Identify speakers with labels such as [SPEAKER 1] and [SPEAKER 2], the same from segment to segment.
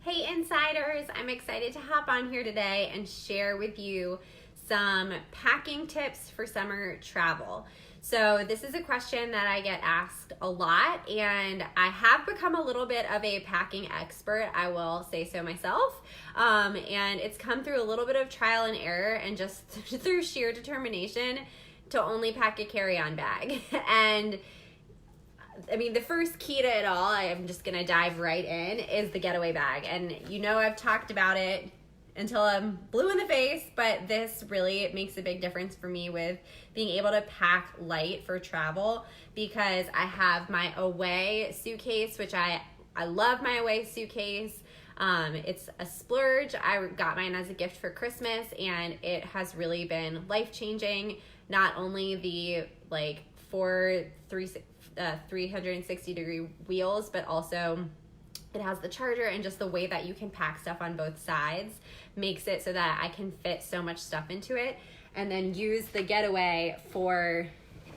[SPEAKER 1] Hey insiders, I'm excited to hop on here today and share with you some packing tips for summer travel. So this is a question that I get asked a lot, and I have become a little bit of a packing expert, I will say so myself. And it's come through a little bit of trial and error and just through sheer determination to only pack a carry-on bag. And I mean, the first key to it all, I'm just going to dive right in, is the getaway bag. And you know I've talked about it until I'm blue in the face, but this really, it makes a big difference for me with being able to pack light for travel, because I have my away suitcase, which I love my away suitcase. It's a splurge. I got mine as a gift for Christmas, and it has really been life-changing. Not only the 360-degree wheels, but also it has the charger, and just the way that you can pack stuff on both sides makes it so that I can fit so much stuff into it, and then use the getaway for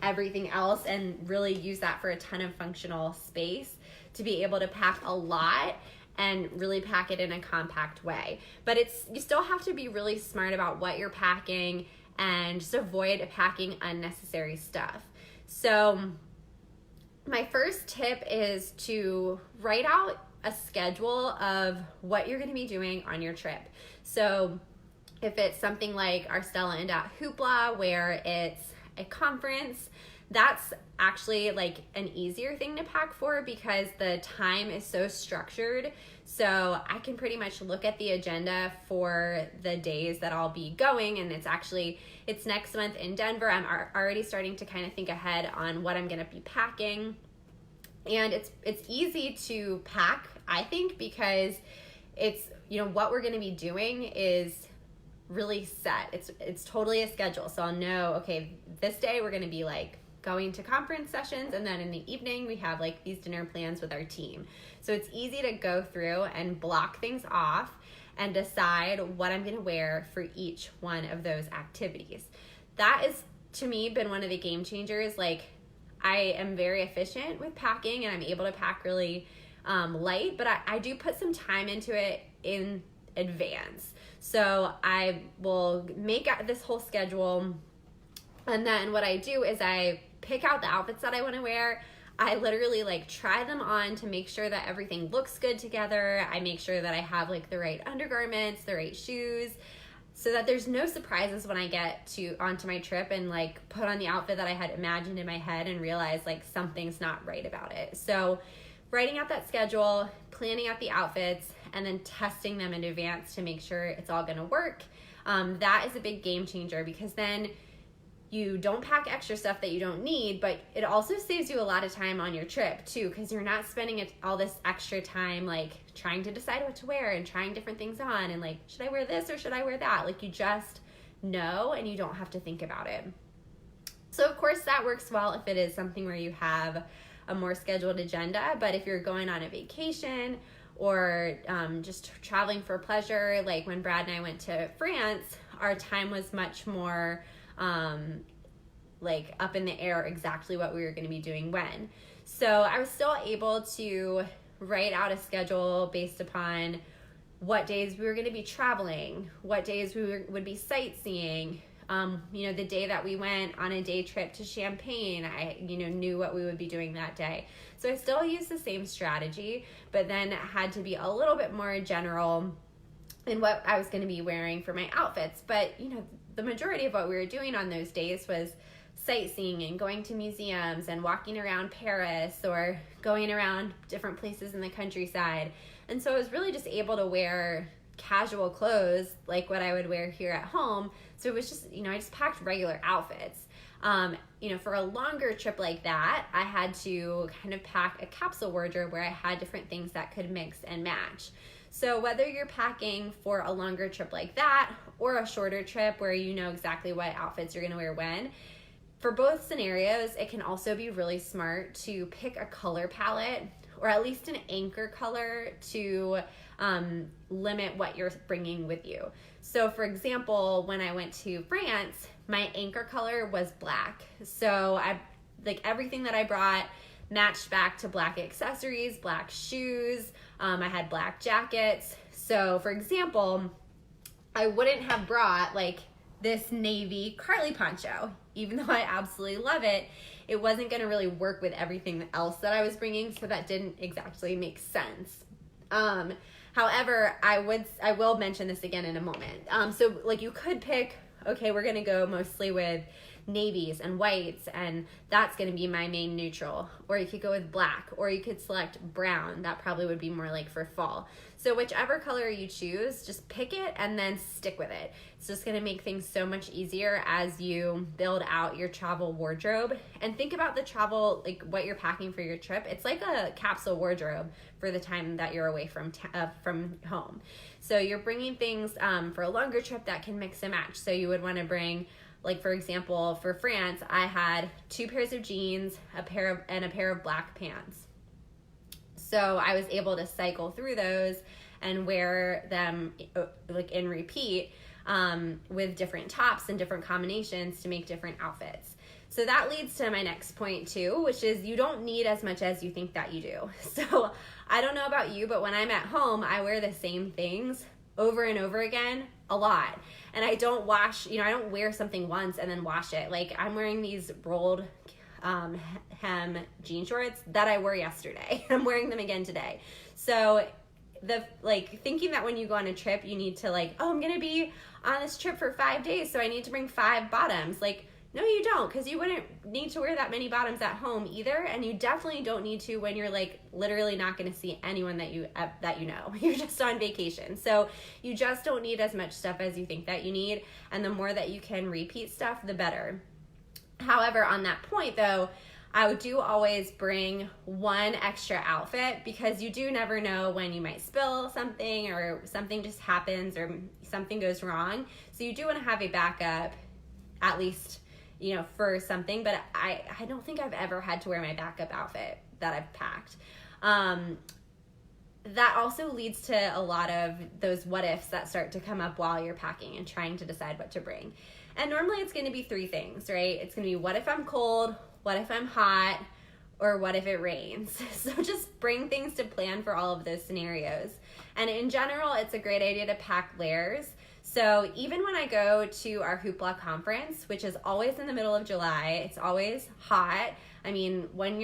[SPEAKER 1] everything else, and really use that for a ton of functional space to be able to pack a lot and really pack it in a compact way. But you still have to be really smart about what you're packing and just avoid packing unnecessary stuff. So my first tip is to write out a schedule of what you're going to be doing on your trip. So if it's something like our Stella and Dot Hoopla, where it's a conference, that's actually like an easier thing to pack for, because the time is so structured. So I can pretty much look at the agenda for the days that I'll be going, and it's next month in Denver. I'm already starting to kind of think ahead on what I'm going to be packing. And it's easy to pack, I think, because it's, what we're going to be doing is really set. It's totally a schedule. So I'll know, okay, this day we're going to be going to conference sessions, and then in the evening we have these dinner plans with our team. So it's easy to go through and block things off and decide what I'm going to wear for each one of those activities. That is, to me, been one of the game changers. I am very efficient with packing, and I'm able to pack really light, but I do put some time into it in advance. So I will make this whole schedule, and then what I do is I pick out the outfits that I want to wear. I literally try them on to make sure that everything looks good together. I make sure that I have the right undergarments, the right shoes, so that there's no surprises when I get onto my trip and put on the outfit that I had imagined in my head and realize something's not right about it. So writing out that schedule, planning out the outfits, and then testing them in advance to make sure it's all going to work, that is a big game changer, because then you don't pack extra stuff that you don't need, but it also saves you a lot of time on your trip too, because you're not spending all this extra time trying to decide what to wear and trying different things on, and should I wear this or should I wear that? You just know, and you don't have to think about it. So of course that works well if it is something where you have a more scheduled agenda, but if you're going on a vacation or just traveling for pleasure, like when Brad and I went to France, our time was much more up in the air exactly what we were going to be doing when. So I was still able to write out a schedule based upon what days we were going to be traveling, what days we would be sightseeing. The day that we went on a day trip to Champagne, I knew what we would be doing that day. So I still used the same strategy, but then had to be a little bit more general in what I was going to be wearing for my outfits. But the majority of what we were doing on those days was sightseeing and going to museums and walking around Paris or going around different places in the countryside. And so I was really just able to wear casual clothes like what I would wear here at home. So it was just, I just packed regular outfits. For a longer trip like that, I had to kind of pack a capsule wardrobe where I had different things that could mix and match. So whether you're packing for a longer trip like that or a shorter trip where you know exactly what outfits you're going to wear when, for both scenarios, it can also be really smart to pick a color palette, or at least an anchor color, to limit what you're bringing with you. So for example, when I went to France, my anchor color was black. So everything that I brought matched back to black accessories, black shoes. I had black jackets. So for example, I wouldn't have brought like this navy Carly poncho, even though I absolutely love it. It wasn't going to really work with everything else that I was bringing, so that didn't exactly make sense. However, I will mention this again in a moment. So like you could pick, okay, we're going to go mostly with navies and whites, and that's going to be my main neutral. Or you could go with black, or you could select brown. That probably would be more like for fall. So whichever color you choose, just pick it and then stick with it. It's just going to make things so much easier as you build out your travel wardrobe. And think about the travel, like what you're packing for your trip. It's like a capsule wardrobe for the time that you're away from home. So you're bringing things for a longer trip that can mix and match. So you would want to bring, like for example, for France, I had 2 pairs of jeans, a pair of black pants. So I was able to cycle through those and wear them like in repeat with different tops and different combinations to make different outfits. So that leads to my next point too, which is you don't need as much as you think that you do. So I don't know about you, but when I'm at home, I wear the same things over and over again a lot. And I don't wash, I don't wear something once and then wash it. Like I'm wearing these rolled hem jean shorts that I wore yesterday. I'm wearing them again today. So thinking that when you go on a trip, you need to I'm going to be on this trip for 5 days, so I need to bring 5 bottoms. No, you don't, because you wouldn't need to wear that many bottoms at home either, and you definitely don't need to when you're literally not going to see anyone that you know. You're just on vacation, so you just don't need as much stuff as you think that you need, and the more that you can repeat stuff, the better. However, on that point though, I do always bring one extra outfit, because you do never know when you might spill something or something just happens or something goes wrong. So you do want to have a backup, at least, for something. But I don't think I've ever had to wear my backup outfit that I've packed. That also leads to a lot of those what ifs that start to come up while you're packing and trying to decide what to bring. And normally it's going to be 3 things, right? It's going to be what if I'm cold, what if I'm hot, or what if it rains? So just bring things to plan for all of those scenarios. And in general, it's a great idea to pack layers. So even when I go to our Hoopla conference, which is always in the middle of July, it's always hot. I mean, when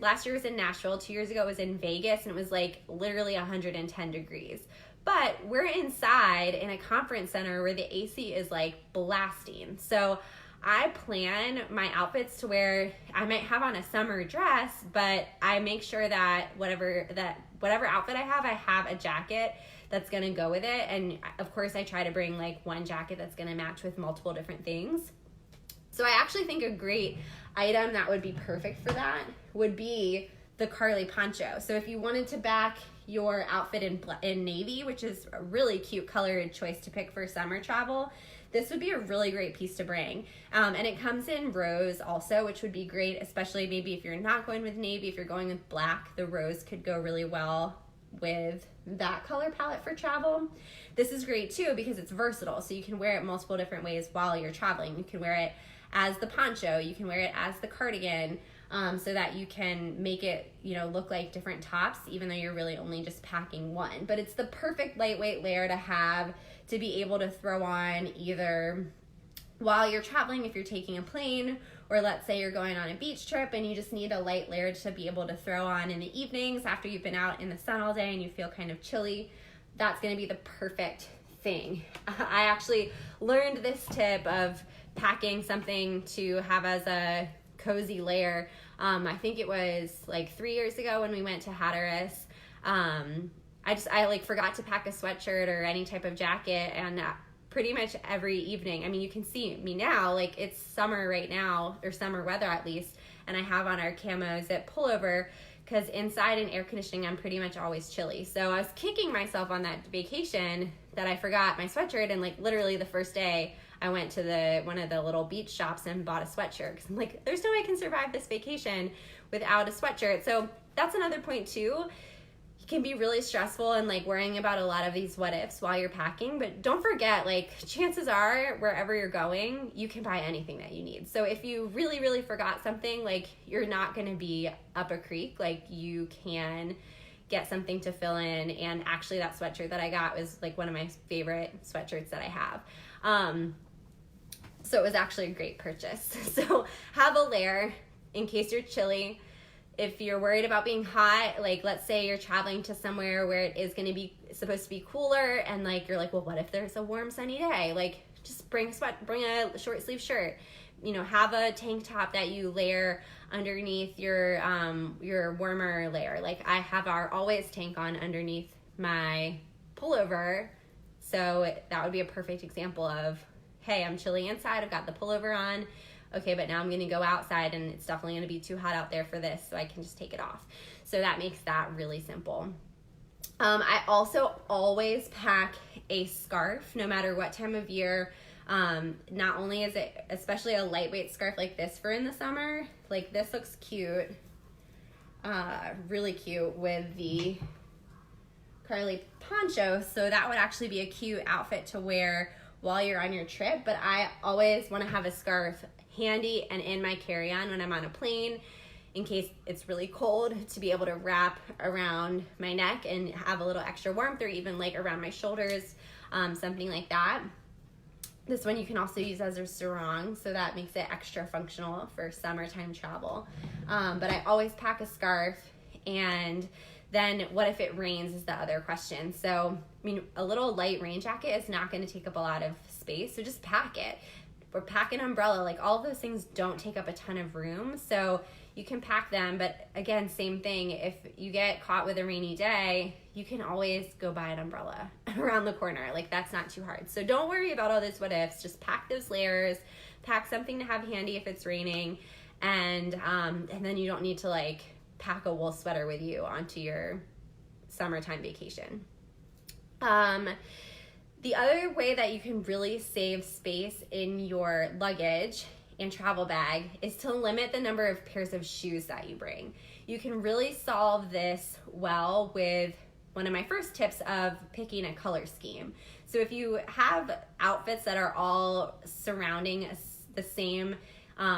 [SPEAKER 1] last year was in Nashville, 2 years ago it was in Vegas, and it was literally 110 degrees. But we're inside in a conference center where the AC is blasting. So I plan my outfits to where I might have on a summer dress, but I make sure that whatever outfit I have a jacket that's going to go with it. And of course I try to bring one jacket that's going to match with multiple different things. So I actually think a great item that would be perfect for that would be the Carly poncho. So if you wanted to back your outfit in navy, which is a really cute colored choice to pick for summer travel, this would be a really great piece to bring. And it comes in rose also, which would be great, especially maybe if you're not going with navy. If you're going with black, the rose could go really well with that color palette for travel. This is great too because it's versatile, so you can wear it multiple different ways while you're traveling. You can wear it as the poncho, you can wear it as the cardigan, so that you can make it, look like different tops, even though you're really only just packing one. But it's the perfect lightweight layer to have, to be able to throw on either while you're traveling if you're taking a plane, or let's say you're going on a beach trip and you just need a light layer to be able to throw on in the evenings after you've been out in the sun all day and you feel kind of chilly. That's going to be the perfect thing. I actually learned this tip of packing something to have as a cozy layer. I think it was 3 years ago when we went to Hatteras. I forgot to pack a sweatshirt or any type of jacket, and pretty much every evening, I mean, you can see me now, it's summer right now, or summer weather at least, and I have on our camo zip pullover, because inside in air conditioning, I'm pretty much always chilly. So I was kicking myself on that vacation that I forgot my sweatshirt, and literally the first day, I went to one of the little beach shops and bought a sweatshirt, because I'm there's no way I can survive this vacation without a sweatshirt. So that's another point too. can be really stressful and like worrying about a lot of these what ifs while you're packing. But don't forget, like, chances are wherever you're going, you can buy anything that you need. So if you really, really forgot something, like, you're not going to be up a creek. Like, you can get something to fill in. And actually that sweatshirt that I got was like one of my favorite sweatshirts that I have. So it was actually a great purchase. So have a layer in case you're chilly. If you're worried about being hot, like let's say you're traveling to somewhere where it is going to be supposed to be cooler, and like you're like, well, what if there's a warm sunny day? Like, just bring a short sleeve shirt. You know, have a tank top that you layer underneath your warmer layer. Like, I have our always tank on underneath my pullover, so that would be a perfect example of, hey, I'm chilly inside, I've got the pullover on. Okay, but now I'm going to go outside and it's definitely going to be too hot out there for this, so I can just take it off. So that makes that really simple. I also always pack a scarf no matter what time of year. Not only is it especially a lightweight scarf like this for in the summer, like this looks cute, really cute with the Carly poncho, so that would actually be a cute outfit to wear while you're on your trip. But I always want to have a scarf handy and in my carry-on when I'm on a plane in case it's really cold, to be able to wrap around my neck and have a little extra warmth, or even like around my shoulders, something like that. This one you can also use as a sarong, so that makes it extra functional for summertime travel. But I always pack a scarf. And then what if it rains is the other question. So, I mean, a little light rain jacket is not going to take up a lot of space, so just pack it. Or pack an umbrella. Like, all of those things don't take up a ton of room, so you can pack them. But again, same thing, if you get caught with a rainy day, you can always go buy an umbrella around the corner. Like, that's not too hard. So don't worry about all those what ifs. Just pack those layers, pack something to have handy if it's raining, and then you don't need to like pack a wool sweater with you onto your summertime vacation. The other way that you can really save space in your luggage and travel bag is to limit the number of pairs of shoes that you bring. You can really solve this well with one of my first tips of picking a color scheme. So if you have outfits that are all surrounding the same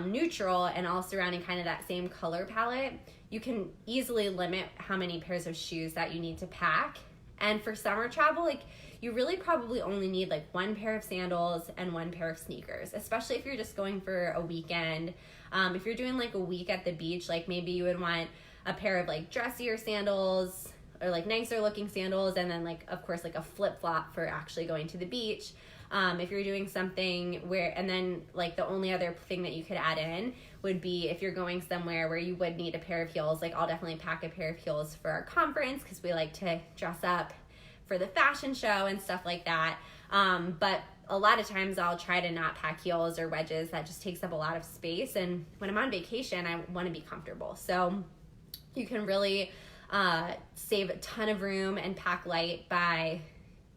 [SPEAKER 1] neutral and all surrounding kind of that same color palette, you can easily limit how many pairs of shoes that you need to pack. And for summer travel, like, you really probably only need like one pair of sandals and one pair of sneakers, especially if you're just going for a weekend. If you're doing like a week at the beach, like maybe you would want a pair of like dressier sandals or like nicer looking sandals, and then like, of course, like a flip-flop for actually going to the beach. If you're doing something where, and then like the only other thing that you could add in would be if you're going somewhere where you would need a pair of heels. Like, I'll definitely pack a pair of heels for our conference because we like to dress up for the fashion show and stuff like that. But a lot of times I'll try to not pack heels or wedges. That just takes up a lot of space. And when I'm on vacation, I want to be comfortable. So you can really save a ton of room and pack light by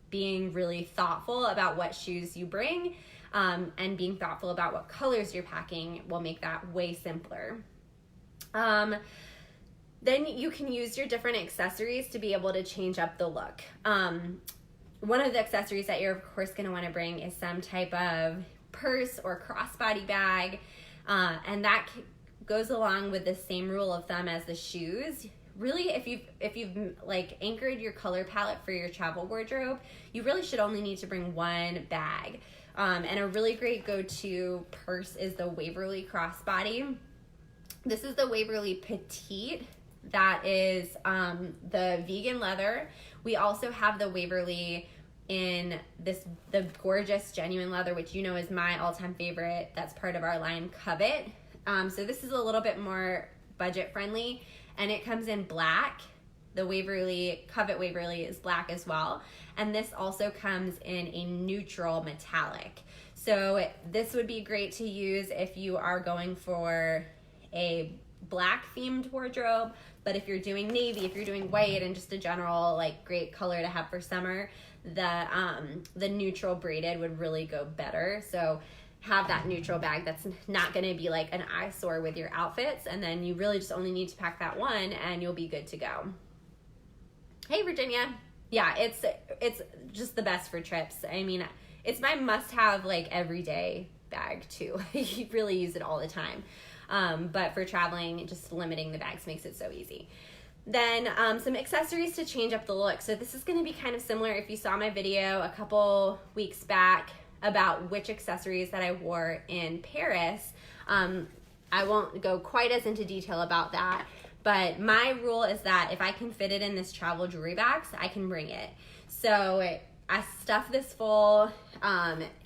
[SPEAKER 1] being really thoughtful about what shoes you bring, and being thoughtful about what colors you're packing will make that way simpler. Then you can use your different accessories to be able to change up the look. One of the accessories that you're of course going to want to bring is some type of purse or crossbody bag, and that goes along with the same rule of thumb as the shoes. Really, if you've like anchored your color palette for your travel wardrobe, you really should only need to bring one bag. And a really great go-to purse is the Waverly Crossbody. This is the Waverly Petite. That is the vegan leather. We also have the Waverly in the gorgeous genuine leather, which you know is my all-time favorite. That's part of our line Covet. So this is a little bit more budget friendly, and it comes in black. The Waverly Covet Waverly is black as well, and this also comes in a neutral metallic. So this would be great to use if you are going for a black themed wardrobe, but if you're doing navy, if you're doing white, and just a general like great color to have for summer, the neutral braided would really go better. So have that neutral bag that's not going to be like an eyesore with your outfits, and then you really just only need to pack that one and you'll be good to go. Hey, Virginia. Yeah, it's just the best for trips. I mean, it's my must-have, like, everyday bag, too. You really use it all the time. But for traveling, just limiting the bags makes it so easy. Then some accessories to change up the look. So this is going to be kind of similar if you saw my video a couple weeks back about which accessories that I wore in Paris. I won't go quite as into detail about that, but my rule is that if I can fit it in this travel jewelry box, I can bring it. So I stuff this full.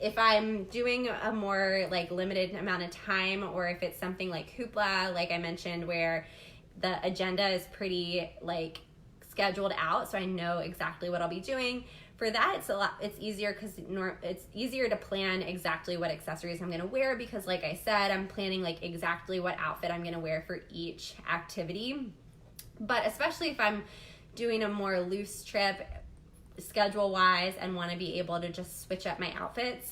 [SPEAKER 1] If I'm doing a more like limited amount of time, or if it's something like hoopla, like I mentioned, where the agenda is pretty like scheduled out, so I know exactly what I'll be doing. For that, it's easier because it's easier to plan exactly what accessories I'm gonna wear, because like I said, I'm planning like exactly what outfit I'm gonna wear for each activity. But especially if I'm doing a more loose trip schedule wise and want to be able to just switch up my outfits,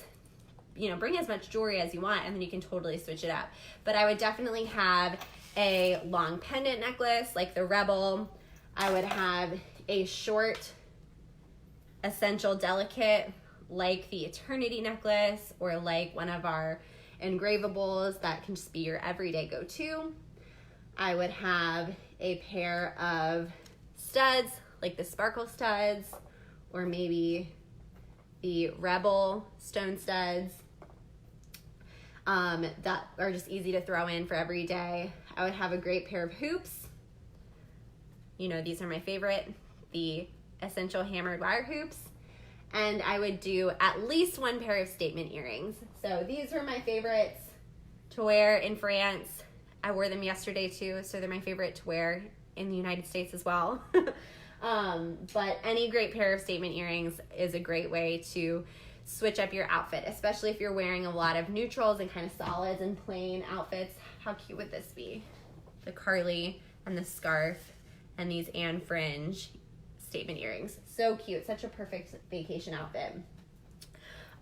[SPEAKER 1] you know, bring as much jewelry as you want and then you can totally switch it up. But I would definitely have a long pendant necklace like the Rebel. I would have a short essential delicate like the Eternity necklace, or like one of our engravables that can just be your everyday go-to. I would have a pair of studs like the sparkle studs, or maybe the Rebel stone studs that are just easy to throw in for every day. I would have a great pair of hoops. You know, these are my favorite, the essential hammered wire hoops. And I would do at least one pair of statement earrings. So these are my favorites to wear in France. I wore them yesterday too, so they're my favorite to wear in the United States as well. But any great pair of statement earrings is a great way to switch up your outfit, especially if you're wearing a lot of neutrals and kind of solids and plain outfits. How cute would this be? The Carly and the scarf and these Anne fringe statement earrings. So cute. Such a perfect vacation outfit.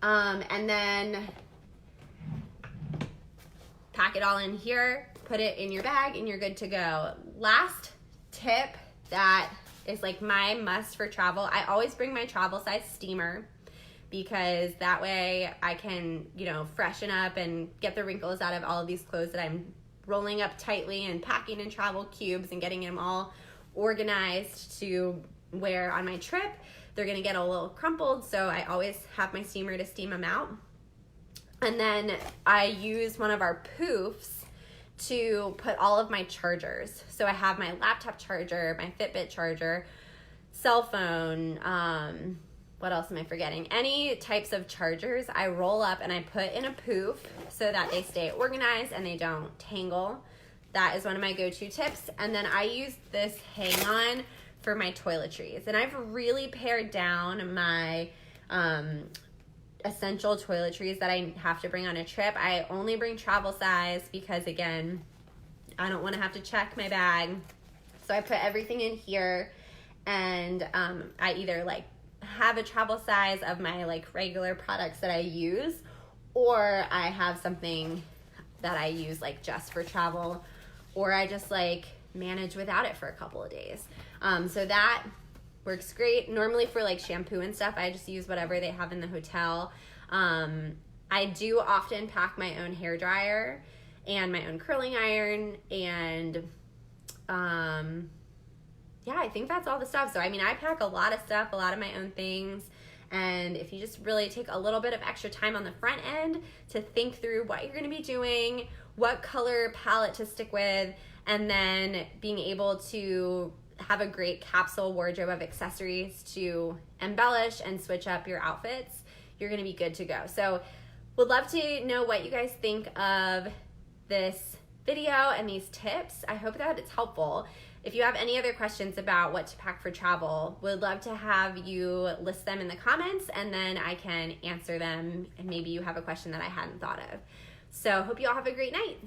[SPEAKER 1] And then pack it all in here, put it in your bag, and you're good to go. Last tip that is like my must for travel. I always bring my travel size steamer, because that way I can, you know, freshen up and get the wrinkles out of all of these clothes that I'm rolling up tightly and packing in travel cubes and getting them all organized to wear on my trip. They're gonna get a little crumpled, so I always have my steamer to steam them out. And then I use one of our poofs to put all of my chargers. So I have my laptop charger, my Fitbit charger, cell phone, what else am I forgetting? Any types of chargers I roll up and I put in a poof so that they stay organized and they don't tangle. That is one of my go-to tips. And then I use this hang-on for my toiletries. And I've really pared down my essential toiletries that I have to bring on a trip. I only bring travel size because, again, I don't want to have to check my bag. So I put everything in here, and I either like have a travel size of my like regular products that I use, or I have something that I use like just for travel, or I just like manage without it for a couple of days. So that works great. Normally for like shampoo and stuff, I just use whatever they have in the hotel. I do often pack my own hair dryer and my own curling iron, and yeah, I think that's all the stuff. So I mean, I pack a lot of stuff, a lot of my own things. And if you just really take a little bit of extra time on the front end to think through what you're going to be doing, what color palette to stick with, and then being able to have a great capsule wardrobe of accessories to embellish and switch up your outfits, you're going to be good to go. So would love to know what you guys think of this video and these tips. I hope that it's helpful. If you have any other questions about what to pack for travel, would love to have you list them in the comments, and then I can answer them, and maybe you have a question that I hadn't thought of. So hope you all have a great night.